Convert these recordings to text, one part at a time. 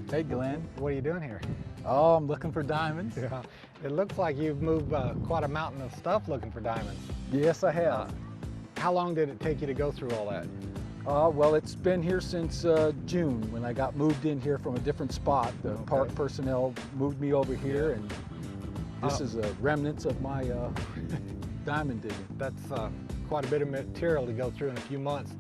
Hey Glenn. What are you doing here? Oh, I'm looking for diamonds. Yeah. It looks like you've moved quite a mountain of stuff looking for diamonds. Yes, I have. How long did it take you to go through all that? Well, it's been here since June when I got moved in here from a different spot. The park personnel moved me over here, and this is a remnants of my diamond digging. That's quite a bit of material to go through in a few months.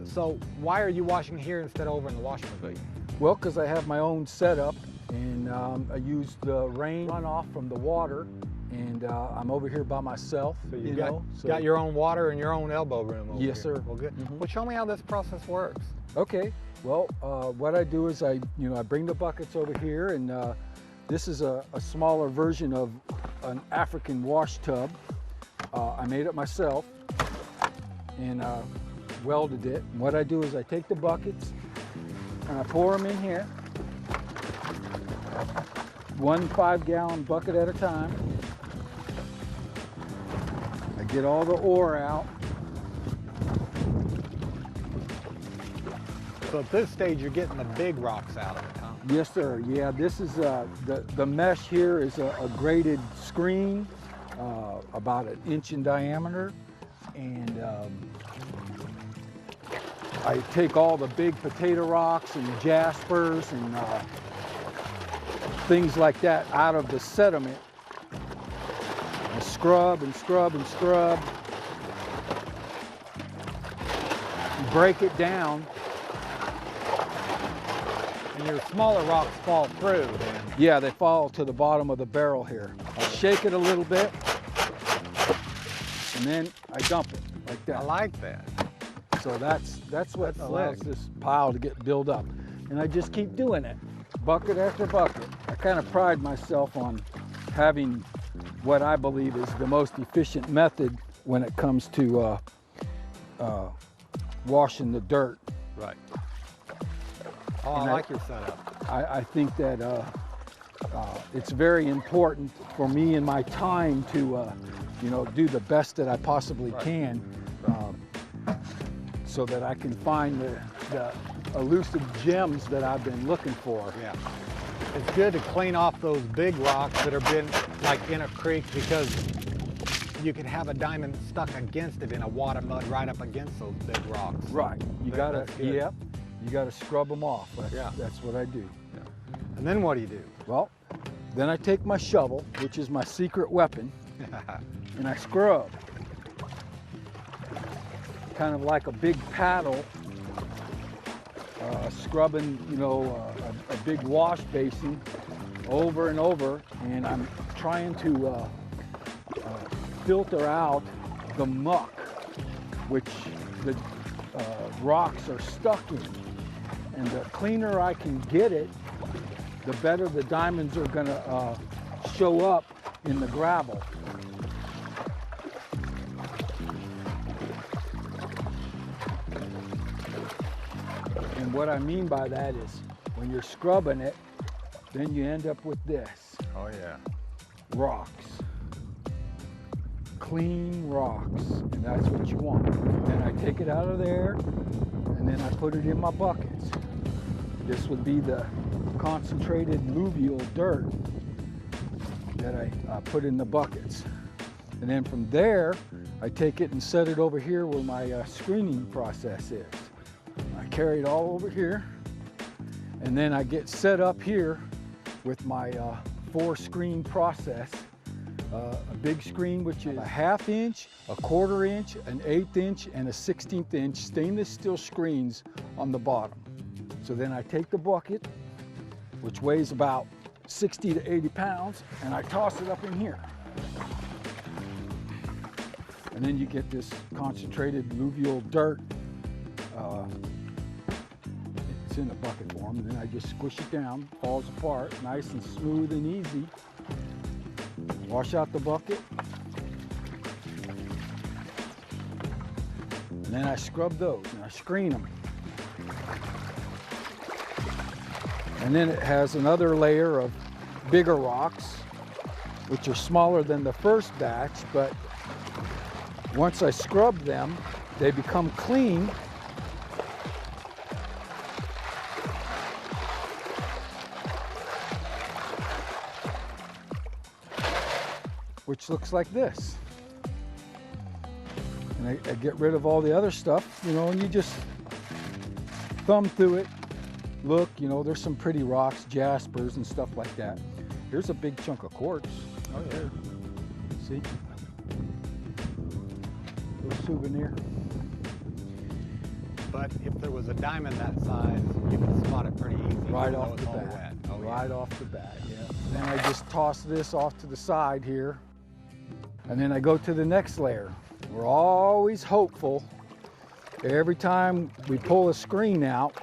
So why are you washing here instead of over in the washing pavilion? Well, because I have my own setup, and I use the rain runoff from the water, and I'm over here by myself. So you got your own water and your own elbow room over Yes, here. sir. Well, good. Well, show me how this process works. Okay. Well, what I do is I bring the buckets over here, and this is a smaller version of an African wash tub. I made it myself and welded it. And what I do is I take the buckets and I pour them in here, 1 5-gallon bucket at a time. I get all the ore out. So at this stage, you're getting the big rocks out of it, huh? Yes, sir. Yeah, this is the mesh here is a graded screen, about 1 inch in diameter, and I take all the big potato rocks and jaspers and things like that out of the sediment. I scrub and scrub and scrub, break it down. And your smaller rocks fall through then. Yeah, they fall to the bottom of the barrel here. I shake it a little bit, and then I dump it like that. I like that. So that's what That's allows slick. this pile to get built up. And I just keep doing it, bucket after bucket. I kind of pride myself on having what I believe is the most efficient method when it comes to washing the dirt. Right. Oh, I like your setup. I think that it's very important for me in my time to, do the best that I possibly can, so that I can find the elusive gems that I've been looking for. Yeah. It's good to clean off those big rocks that have been like in a creek, because you could have a diamond stuck against it in a water mud right up against those big rocks. Right. You gotta, That's good. yep. You gotta scrub them off. Yeah. That's what I do. And then what do you do? Well, then I take my shovel, which is my secret weapon, and I scrub. Kind of like a big paddle, scrubbing, a big wash basin over and over, and I'm trying to filter out the muck, which the rocks are stuck in. And the cleaner I can get it, the better the diamonds are gonna show up in the gravel. And what I mean by that is when you're scrubbing it, then you end up with this. Oh yeah. Rocks. Clean rocks, and that's what you want. Then I take it out of there, and then I put it in my buckets. This would be the concentrated alluvial dirt that I put in the buckets. And then from there, I take it and set it over here where my screening process is. I carry it all over here, and then I get set up here with my 4-screen process. A big screen, which is a 1/2 inch, a 1/4 inch, an 1/8 inch, and a 1/16 inch stainless steel screens on the bottom. So then I take the bucket, which weighs about 60 to 80 pounds, and I toss it up in here. And then you get this concentrated alluvial dirt. It's in a bucket form, and then I just squish it down, falls apart, nice and smooth and easy. Wash out the bucket. And then I scrub those and I screen them. And then it has another layer of bigger rocks, which are smaller than the first batch, but once I scrub them, they become clean. which looks like this. And I get rid of all the other stuff, you know, and you just thumb through it. Look, you know, there's some pretty rocks, jaspers and stuff like that. Here's a big chunk of quartz. Oh yeah. See? Little souvenir. But if there was a diamond that size, you could spot it pretty easy. Right even off though the it's all bat. wet. Oh, Right yeah. off the bat, yeah. Then I just toss this off to the side here. And then I go to the next layer. We're always hopeful every time we pull a screen out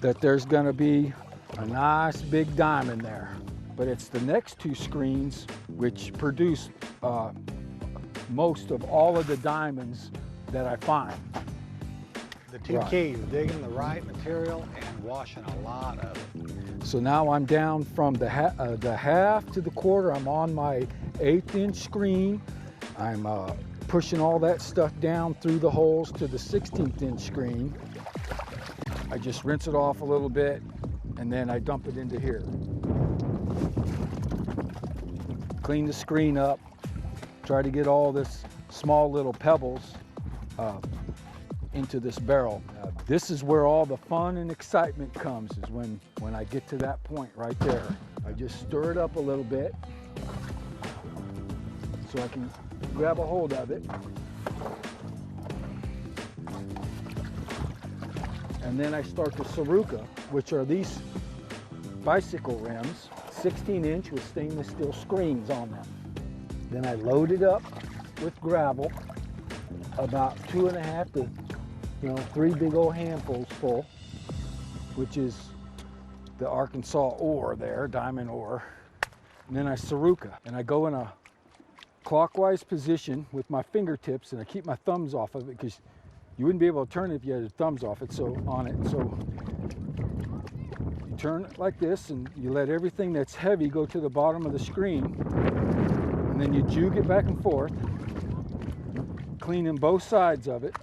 that there's gonna be a nice big diamond there. But it's the next two screens which produce most of all of the diamonds that I find. The two Right. keys, digging the right material and washing a lot of it. So now I'm down from the half to the quarter. I'm on my 1/8" screen. I'm pushing all that stuff down through the holes to the 1/16" screen. I just rinse it off a little bit and then I dump it into here. Clean the screen up. Try to get all this small little pebbles into this barrel. This is where all the fun and excitement comes, is when I get to that point right there. I just stir it up a little bit so I can grab a hold of it. And then I start the Saruka, which are these bicycle rims, 16" with stainless steel screens on them. Then I load it up with gravel, about 2.5 to 3 big old handfuls full, which is the Arkansas ore there, diamond ore. And then I Saruka, and I go in a clockwise position with my fingertips, and I keep my thumbs off of it because you wouldn't be able to turn it if you had your thumbs off it. So you turn it like this, and you let everything that's heavy go to the bottom of the screen, and then you juke it back and forth, cleaning both sides of it.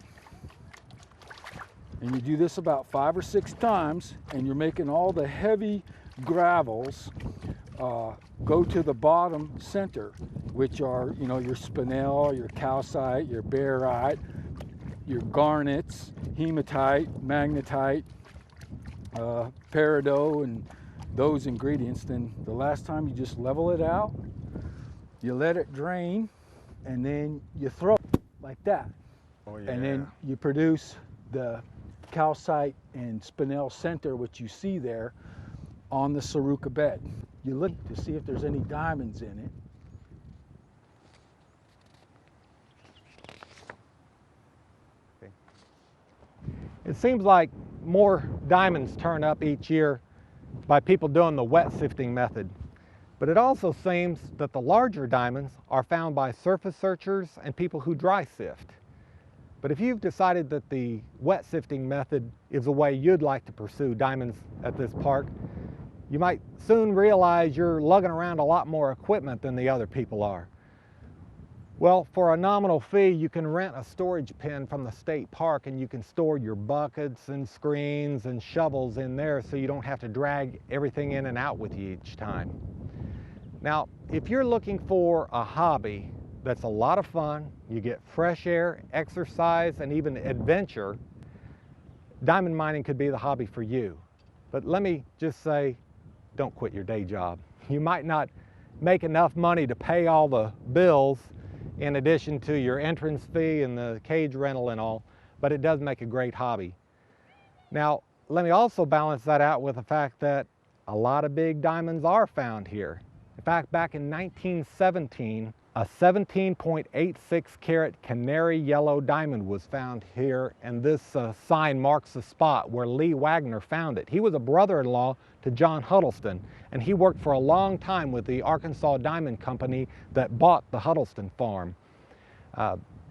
And you do this about 5 or 6 times, and you're making all the heavy gravels go to the bottom center, which are, your spinel, your calcite, your barite, your garnets, hematite, magnetite, peridot, and those ingredients. Then the last time you just level it out, you let it drain, and then you throw it like that. Oh, yeah. And then you produce the calcite and spinel center, which you see there on the Saruka bed. You look to see if there's any diamonds in it. Okay. It seems like more diamonds turn up each year by people doing the wet sifting method. But it also seems that the larger diamonds are found by surface searchers and people who dry sift. But if you've decided that the wet sifting method is the way you'd like to pursue diamonds at this park, you might soon realize you're lugging around a lot more equipment than the other people are. Well, for a nominal fee, you can rent a storage pen from the state park, and you can store your buckets and screens and shovels in there so you don't have to drag everything in and out with you each time. Now, if you're looking for a hobby that's a lot of fun, you get fresh air, exercise, and even adventure, diamond mining could be the hobby for you. But let me just say, don't quit your day job. You might not make enough money to pay all the bills in addition to your entrance fee and the cage rental and all, but it does make a great hobby. Now, let me also balance that out with the fact that a lot of big diamonds are found here. In fact, back in 1917, a 17.86 carat canary yellow diamond was found here, and this sign marks the spot where Lee Wagner found it. He was a brother-in-law to John Huddleston, and he worked for a long time with the Arkansas Diamond Company that bought the Huddleston farm.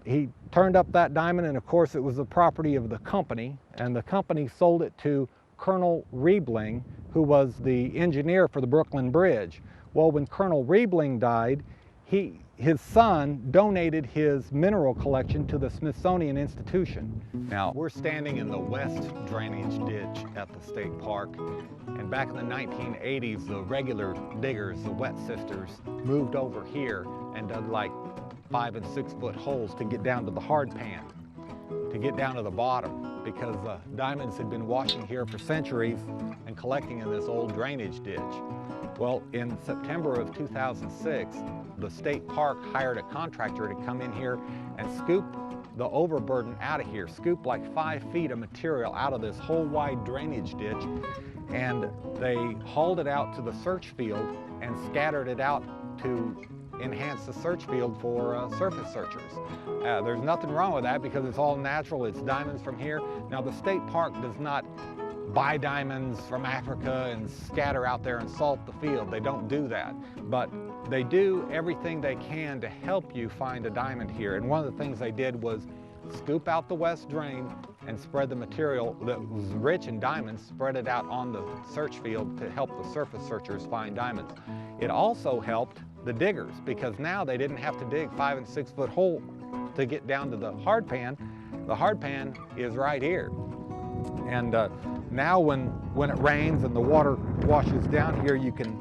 He turned up that diamond, and of course it was the property of the company, and the company sold it to Colonel Riebling, who was the engineer for the Brooklyn Bridge. Well, when Colonel Riebling died, he his son donated his mineral collection to the Smithsonian Institution. Now, we're standing in the west drainage ditch at the state park, and back in the 1980s, the regular diggers, the wet sifters, moved over here and dug like 5 and 6 foot holes to get down to the hard pan, to get down to the bottom, because diamonds had been washing here for centuries and collecting in this old drainage ditch. Well, in September of 2006, the state park hired a contractor to come in here and scoop the overburden out of here, scoop like 5 feet of material out of this whole wide drainage ditch, and they hauled it out to the search field and scattered it out to enhance the search field for surface searchers. There's nothing wrong with that because it's all natural, it's diamonds from here. Now, the state park does not buy diamonds from Africa and scatter out there and salt the field. They don't do that, but they do everything they can to help you find a diamond here. And one of the things they did was scoop out the west drain and spread the material that was rich in diamonds, spread it out on the search field to help the surface searchers find diamonds. It also helped the diggers because now they didn't have to dig 5 and 6 foot hole to get down to the hard pan. The hard pan is right here. And now when it rains and the water washes down here, you can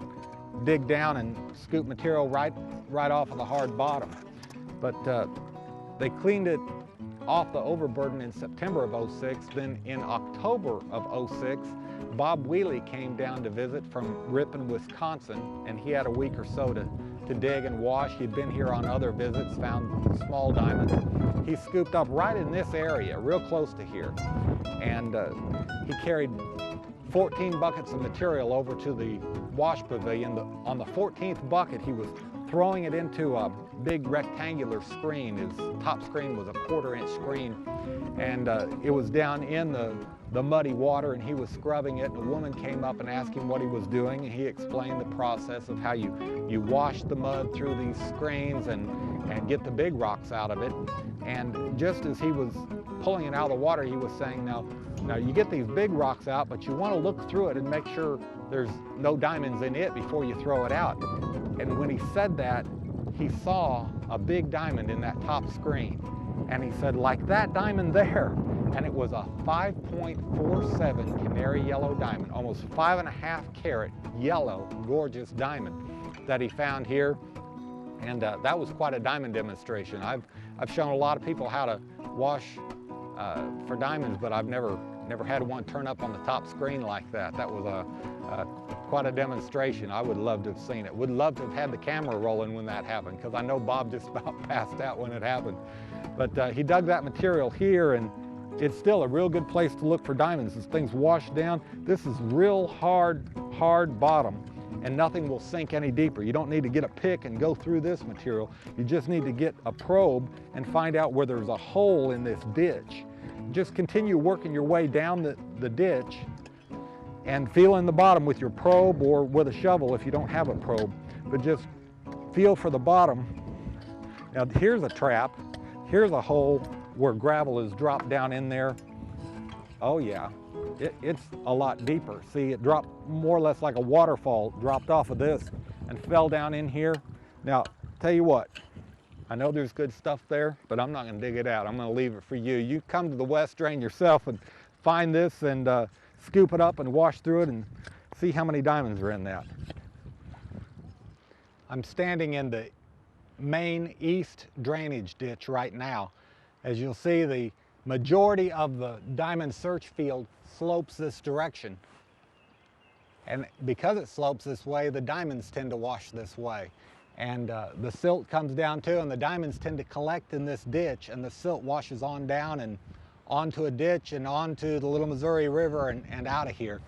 dig down and scoop material right off of the hard bottom. But they cleaned it off the overburden in September of '06. Then in October of '06, Bob Wheely came down to visit from Ripon, Wisconsin, and he had a week or so to dig and wash. He'd been here on other visits, found small diamonds. He scooped up right in this area, real close to here, and he carried 14 buckets of material over to the wash pavilion. On the 14th bucket, he was throwing it into a big rectangular screen. His top screen was a 1/4-inch screen, and it was down in the muddy water, and he was scrubbing it, and a woman came up and asked him what he was doing, and he explained the process of how you wash the mud through these screens and get the big rocks out of it. And just as he was pulling it out of the water, he was saying, now you get these big rocks out, but you want to look through it and make sure there's no diamonds in it before you throw it out. And when he said that, he saw a big diamond in that top screen. And he said, like that diamond there. And it was a 5.47 canary yellow diamond, almost 5.5 carat yellow, gorgeous diamond that he found here. And that was quite a diamond demonstration. I've shown a lot of people how to wash for diamonds, but I've never had one turn up on the top screen like that. That was quite a demonstration. I would love to have seen it. Would love to have had the camera rolling when that happened, because I know Bob just about passed out when it happened. But he dug that material here, and it's still a real good place to look for diamonds. As things wash down, this is real hard bottom, and nothing will sink any deeper. You don't need to get a pick and go through this material. You just need to get a probe and find out where there's a hole in this ditch. Just continue working your way down the ditch and feel in the bottom with your probe or with a shovel if you don't have a probe. But just feel for the bottom. Now here's a trap. Here's a hole where gravel is dropped down in there. Oh yeah, it's a lot deeper. See, it dropped more or less like a waterfall, dropped off of this and fell down in here. Now, tell you what, I know there's good stuff there, but I'm not gonna dig it out. I'm gonna leave it for you. You come to the west drain yourself and find this and scoop it up and wash through it and see how many diamonds are in that. I'm standing in the main east drainage ditch right now. As you'll see, the majority of the diamond search field slopes this direction. And because it slopes this way, the diamonds tend to wash this way. And the silt comes down too, and the diamonds tend to collect in this ditch, and the silt washes on down and onto a ditch and onto the Little Missouri River and out of here.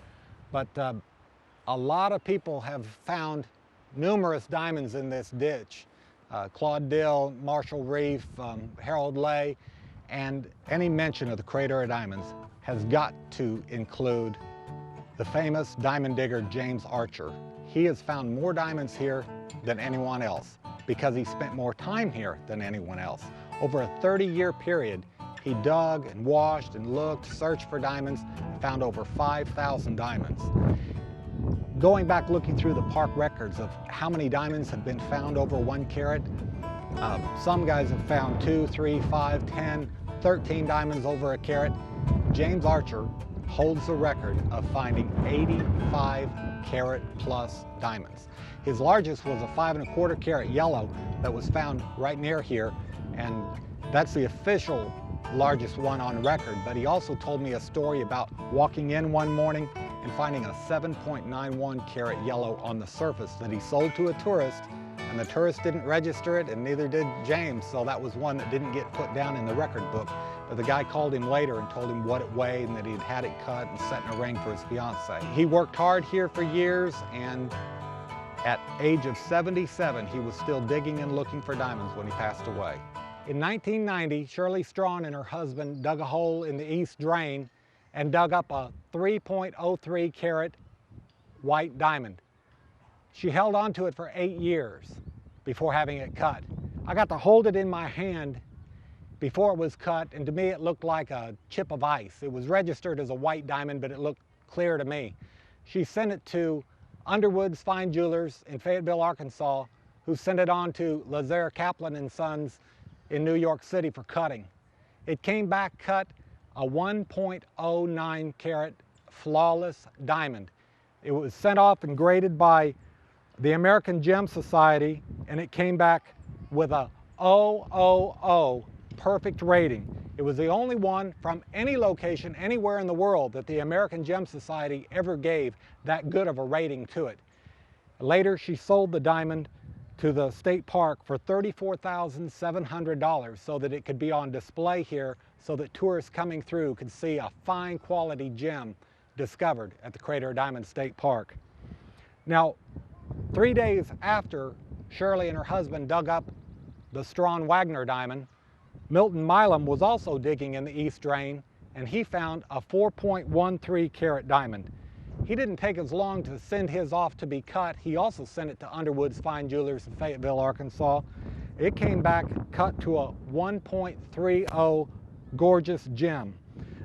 But a lot of people have found numerous diamonds in this ditch. Claude Dill, Marshall Reef, Harold Lay, and any mention of the Crater of Diamonds has got to include the famous diamond digger James Archer. He has found more diamonds here than anyone else because he spent more time here than anyone else. Over a 30-year period, he dug and washed and looked, searched for diamonds, found over 5,000 diamonds. Going back looking through the park records of how many diamonds have been found over 1 carat, Some guys have found 2, 3, 5, 10, 13 diamonds over a carat. James Archer holds the record of finding 85 carat plus diamonds. His largest was a 5 1/4 carat yellow that was found right near here, and that's the official largest one on record. But he also told me a story about walking in one morning and finding a 7.91 carat yellow on the surface that he sold to a tourist, and the tourist didn't register it, and neither did James, so that was one that didn't get put down in the record book. But the guy called him later and told him what it weighed and that he'd had it cut and set in a ring for his fiancée. He worked hard here for years, and at age of 77, he was still digging and looking for diamonds when he passed away. In 1990, Shirley Strawn and her husband dug a hole in the East Drain and dug up a 3.03 carat white diamond. She held on to it for 8 years before having it cut. I got to hold it in my hand before it was cut, and to me it looked like a chip of ice. It was registered as a white diamond, but it looked clear to me. She sent it to Underwood's Fine Jewelers in Fayetteville, Arkansas, who sent it on to Lazare Kaplan & Sons in New York City for cutting. It came back cut a 1.09 carat flawless diamond. It was sent off and graded by the American Gem Society, and it came back with a 000 perfect rating. It was the only one from any location anywhere in the world that the American Gem Society ever gave that good of a rating to it. Later, she sold the diamond to the state park for $34,700 so that it could be on display here so that tourists coming through could see a fine quality gem discovered at the Crater of Diamonds State Park. Now, 3 days after Shirley and her husband dug up the Strawn Wagner diamond, Milton Milam was also digging in the East Drain, and he found a 4.13 carat diamond. He didn't take as long to send his off to be cut. He also sent it to Underwood's Fine Jewelers in Fayetteville, Arkansas. It came back cut to a 1.30 gorgeous gem.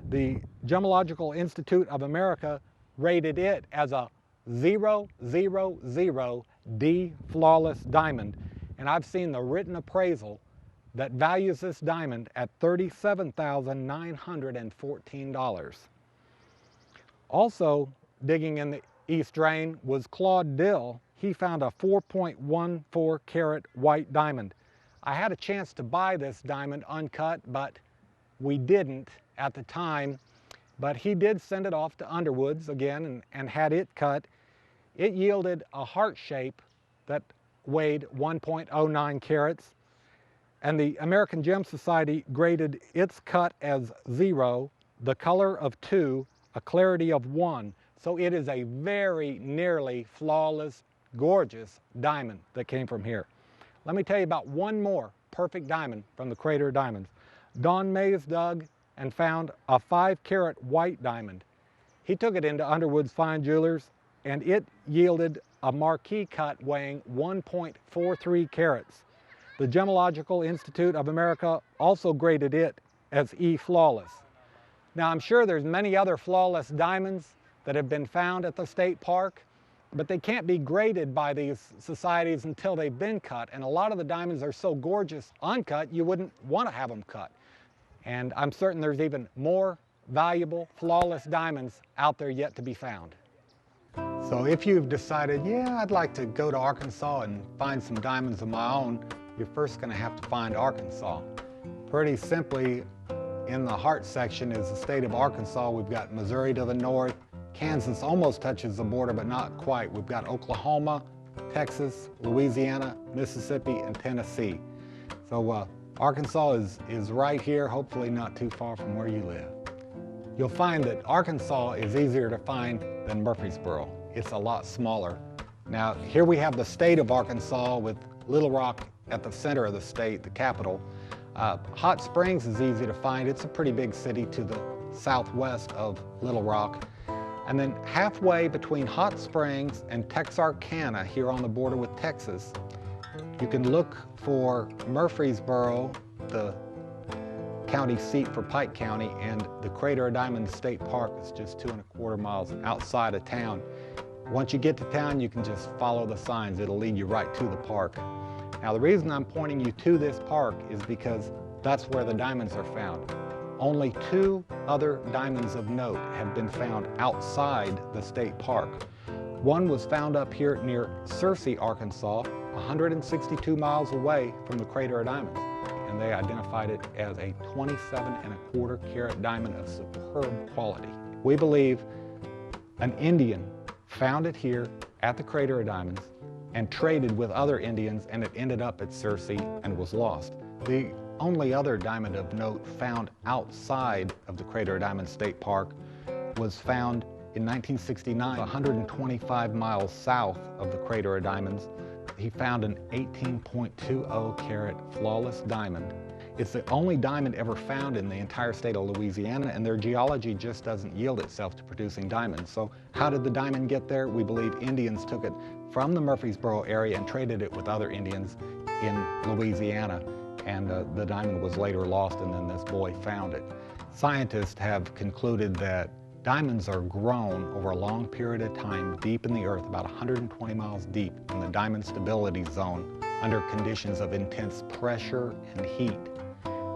The Gemological Institute of America rated it as a 000D flawless diamond, and I've seen the written appraisal that values this diamond at $37,914. Also digging in the East Drain was Claude Dill. He found a 4.14 carat white diamond. I had a chance to buy this diamond uncut, but we didn't at the time. But he did send it off to Underwood's again and had it cut. It yielded a heart shape that weighed 1.09 carats. And the American Gem Society graded its cut as 0, the color of 2, a clarity of 1. So it is a very nearly flawless, gorgeous diamond that came from here. Let me tell you about one more perfect diamond from the Crater of Diamonds. Don Mays dug and found a 5 carat white diamond. He took it into Underwood's Fine Jewelers, and it yielded a marquee cut weighing 1.43 carats. The Gemological Institute of America also graded it as E flawless. Now, I'm sure there's many other flawless diamonds that have been found at the state park, but they can't be graded by these societies until they've been cut. And a lot of the diamonds are so gorgeous uncut, you wouldn't want to have them cut. And I'm certain there's even more valuable, flawless diamonds out there yet to be found. So if you've decided, yeah, I'd like to go to Arkansas and find some diamonds of my own, you're first going to have to find Arkansas. Pretty simply, in the heart section is the state of Arkansas. We've got Missouri to the north. Kansas almost touches the border, but not quite. We've got Oklahoma, Texas, Louisiana, Mississippi, and Tennessee. So Arkansas is right here, hopefully not too far from where you live. You'll find that Arkansas is easier to find than Murfreesboro. It's a lot smaller. Now, here we have the state of Arkansas with Little Rock at the center of the state, the capital. Hot Springs is easy to find. It's a pretty big city to the southwest of Little Rock. And then halfway between Hot Springs and Texarkana, here on the border with Texas, you can look for Murfreesboro, the county seat for Pike County, and the Crater of Diamonds State Park is just 2¼ miles outside of town. Once you get to town, you can just follow the signs. It'll lead you right to the park. Now the reason I'm pointing you to this park is because that's where the diamonds are found. Only 2 other diamonds of note have been found outside the state park. One was found up here near Searcy, Arkansas, 162 miles away from the Crater of Diamonds. And they identified it as a 27¼ carat diamond of superb quality. We believe an Indian found it here at the Crater of Diamonds and traded with other Indians, and it ended up at Searcy and was lost. The only other diamond of note found outside of the Crater of Diamonds State Park was found in 1969, 125 miles south of the Crater of Diamonds. He found an 18.20 carat flawless diamond. It's the only diamond ever found in the entire state of Louisiana, and their geology just doesn't yield itself to producing diamonds. So how did the diamond get there? We believe Indians took it from the Murfreesboro area and traded it with other Indians in Louisiana, and the diamond was later lost, and then this boy found it. Scientists have concluded that diamonds are grown over a long period of time deep in the earth, about 120 miles deep in the diamond stability zone, under conditions of intense pressure and heat.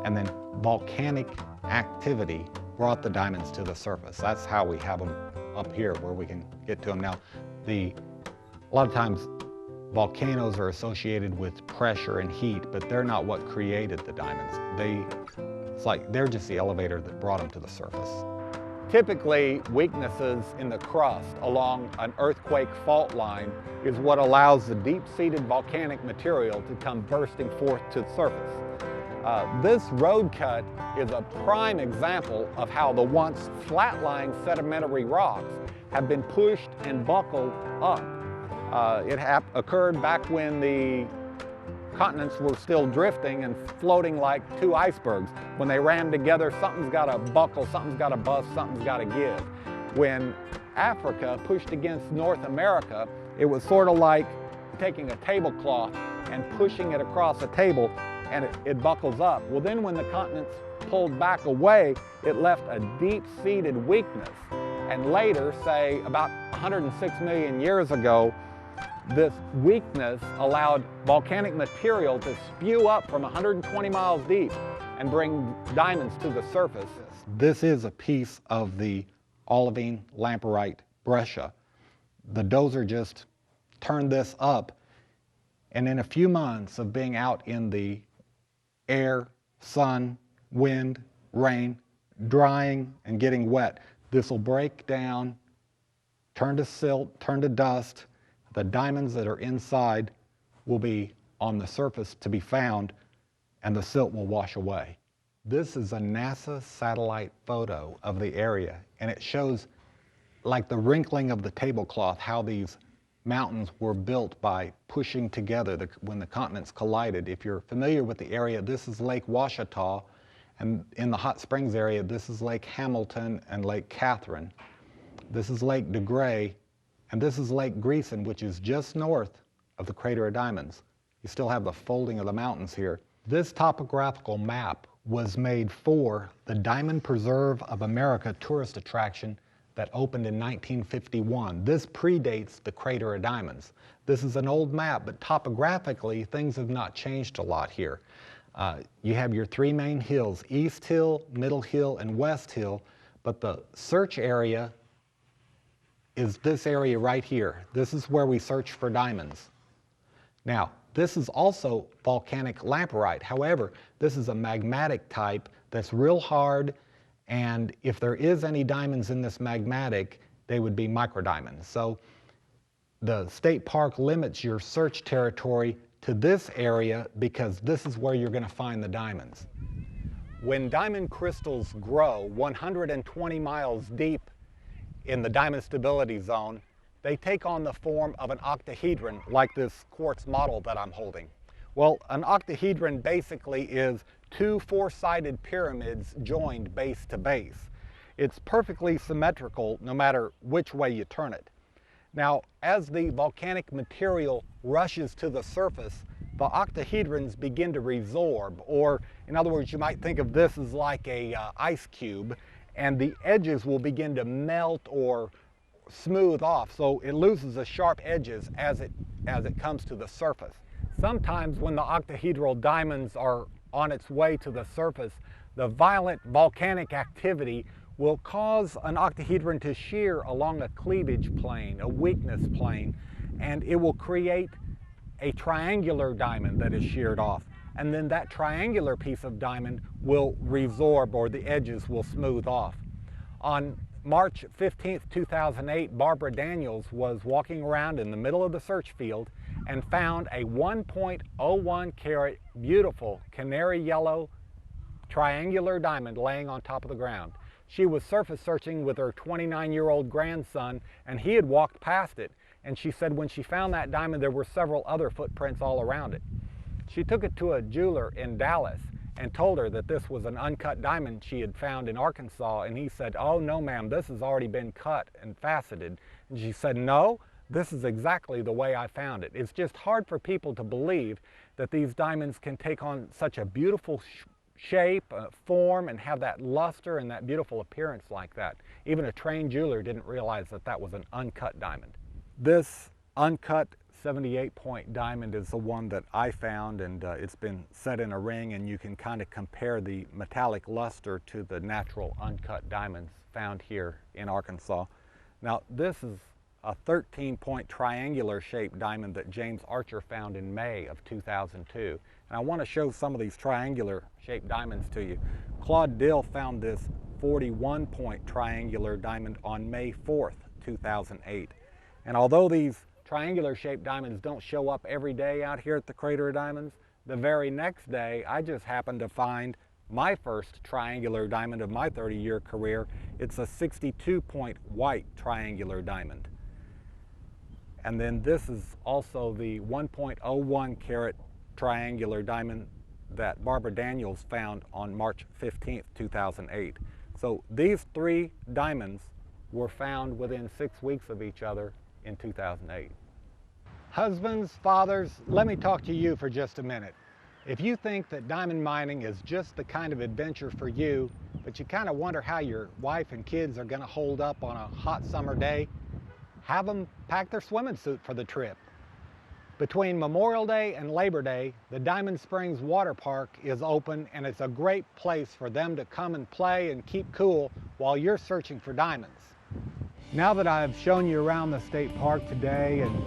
And then volcanic activity brought the diamonds to the surface. That's how we have them up here, where we can get to them. Now, a lot of times volcanoes are associated with pressure and heat, but they're not what created the diamonds. It's like they're just the elevator that brought them to the surface. Typically, weaknesses in the crust along an earthquake fault line is what allows the deep-seated volcanic material to come bursting forth to the surface. This road cut is a prime example of how the once flat-lying sedimentary rocks have been pushed and buckled up. It occurred back when the continents were still drifting and floating like 2 icebergs. When they ran together, something's got to buckle, something's got to bust, something's got to give. When Africa pushed against North America, it was sort of like taking a tablecloth and pushing it across a table, and it buckles up. Well, then when the continents pulled back away, it left a deep-seated weakness. And later, say about 106 million years ago, this weakness allowed volcanic material to spew up from 120 miles deep and bring diamonds to the surface. This is a piece of the olivine lamperite breccia. The dozer just turned this up, and in a few months of being out in the air, sun, wind, rain, drying and getting wet, this will break down, turn to silt, turn to dust. The diamonds that are inside will be on the surface to be found, and the silt will wash away. This is a NASA satellite photo of the area, and it shows, like the wrinkling of the tablecloth, how these mountains were built by pushing together when the continents collided. If you're familiar with the area, this is Lake Ouachita, and in the Hot Springs area, this is Lake Hamilton and Lake Catherine. This is Lake DeGray, and this is Lake Greeson, which is just north of the Crater of Diamonds. You still have the folding of the mountains here. This topographical map was made for the Diamond Preserve of America tourist attraction that opened in 1951. This predates the Crater of Diamonds. This is an old map, but topographically, things have not changed a lot here. You have your 3 main hills, East Hill, Middle Hill, and West Hill, but the search area is this area right here. This is where we search for diamonds. Now, this is also volcanic lamperite. However, this is a magmatic type that's real hard, and if there is any diamonds in this magmatic, they would be microdiamonds. So the state park limits your search territory to this area because this is where you're going to find the diamonds. When diamond crystals grow 120 miles deep in the diamond stability zone, they take on the form of an octahedron, like this quartz model that I'm holding. Well, an octahedron basically is 2 4-sided pyramids joined base to base. It's perfectly symmetrical no matter which way you turn it. Now, as the volcanic material rushes to the surface, the octahedrons begin to resorb, or in other words, you might think of this as like a ice cube, and the edges will begin to melt or smooth off, so it loses the sharp edges as it comes to the surface. Sometimes when the octahedral diamonds are on its way to the surface, the violent volcanic activity will cause an octahedron to shear along a cleavage plane, a weakness plane, and it will create a triangular diamond that is sheared off. And then that triangular piece of diamond will resorb, or the edges will smooth off. On March 15th, 2008, Barbara Daniels was walking around in the middle of the search field and found a 1.01 carat beautiful canary yellow triangular diamond laying on top of the ground. She was surface searching with her 29-year-old grandson, and he had walked past it. And she said when she found that diamond, there were several other footprints all around it. She took it to a jeweler in Dallas and told her that this was an uncut diamond she had found in Arkansas, and he said, "Oh no ma'am, this has already been cut and faceted." And she said, "No, this is exactly the way I found it." It's just hard for people to believe that these diamonds can take on such a beautiful shape, form, and have that luster and that beautiful appearance like that. Even a trained jeweler didn't realize that that was an uncut diamond. This uncut 78-point diamond is the one that I found, and it's been set in a ring, and you can kind of compare the metallic luster to the natural uncut diamonds found here in Arkansas. Now this is a 13-point triangular shaped diamond that James Archer found in May of 2002. And I want to show some of these triangular shaped diamonds to you. Claude Dill found this 41-point triangular diamond on May 4th, 2008. And although these triangular shaped diamonds don't show up every day out here at the Crater of Diamonds, the very next day I just happened to find my first triangular diamond of my 30-year career. It's a 62-point white triangular diamond. And then this is also the 1.01 carat triangular diamond that Barbara Daniels found on March 15th, 2008. So these three diamonds were found within 6 weeks of each other in 2008. Husbands, fathers, let me talk to you for just a minute. If you think that diamond mining is just the kind of adventure for you, but you kind of wonder how your wife and kids are going to hold up on a hot summer day, have them pack their swimming suit for the trip. Between Memorial Day and Labor Day, the Diamond Springs Water Park is open, and it's a great place for them to come and play and keep cool while you're searching for diamonds. Now that I've shown you around the state park today and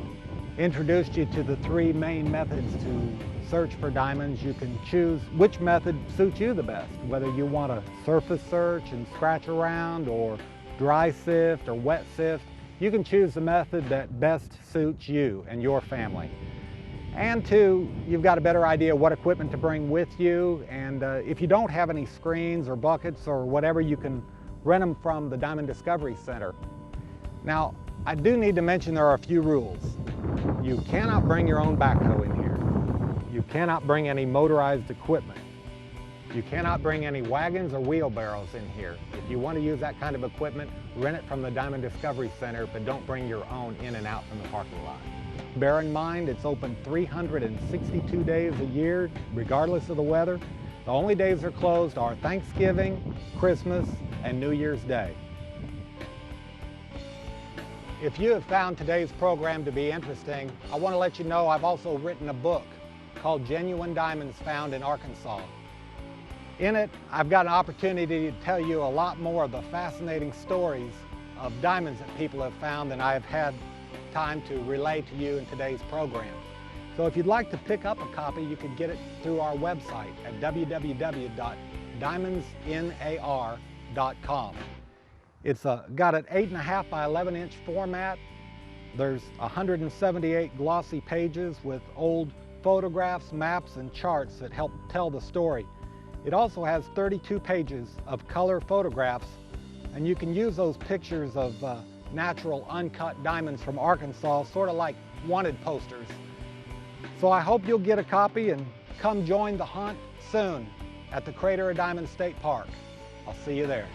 introduced you to the three main methods to search for diamonds, you can choose which method suits you the best, whether you want to surface search and scratch around, or dry sift or wet sift. You can choose the method that best suits you and your family. And two, you've got a better idea what equipment to bring with you, and if you don't have any screens or buckets or whatever, you can rent them from the Diamond Discovery Center. Now, I do need to mention there are a few rules. You cannot bring your own backhoe in here. You cannot bring any motorized equipment. You cannot bring any wagons or wheelbarrows in here. If you want to use that kind of equipment, rent it from the Diamond Discovery Center, but don't bring your own in and out from the parking lot. Bear in mind, it's open 362 days a year, regardless of the weather. The only days they're closed are Thanksgiving, Christmas, and New Year's Day. If you have found today's program to be interesting, I want to let you know I've also written a book called Genuine Diamonds Found in Arkansas. In it, I've got an opportunity to tell you a lot more of the fascinating stories of diamonds that people have found than I have had time to relay to you in today's program. So if you'd like to pick up a copy, you can get it through our website at www.diamondsnar.com. It's got an 8.5 by 11 inch format. There's 178 glossy pages with old photographs, maps, and charts that help tell the story. It also has 32 pages of color photographs, and you can use those pictures of natural uncut diamonds from Arkansas, sort of like wanted posters. So I hope you'll get a copy and come join the hunt soon at the Crater of Diamonds State Park. I'll see you there.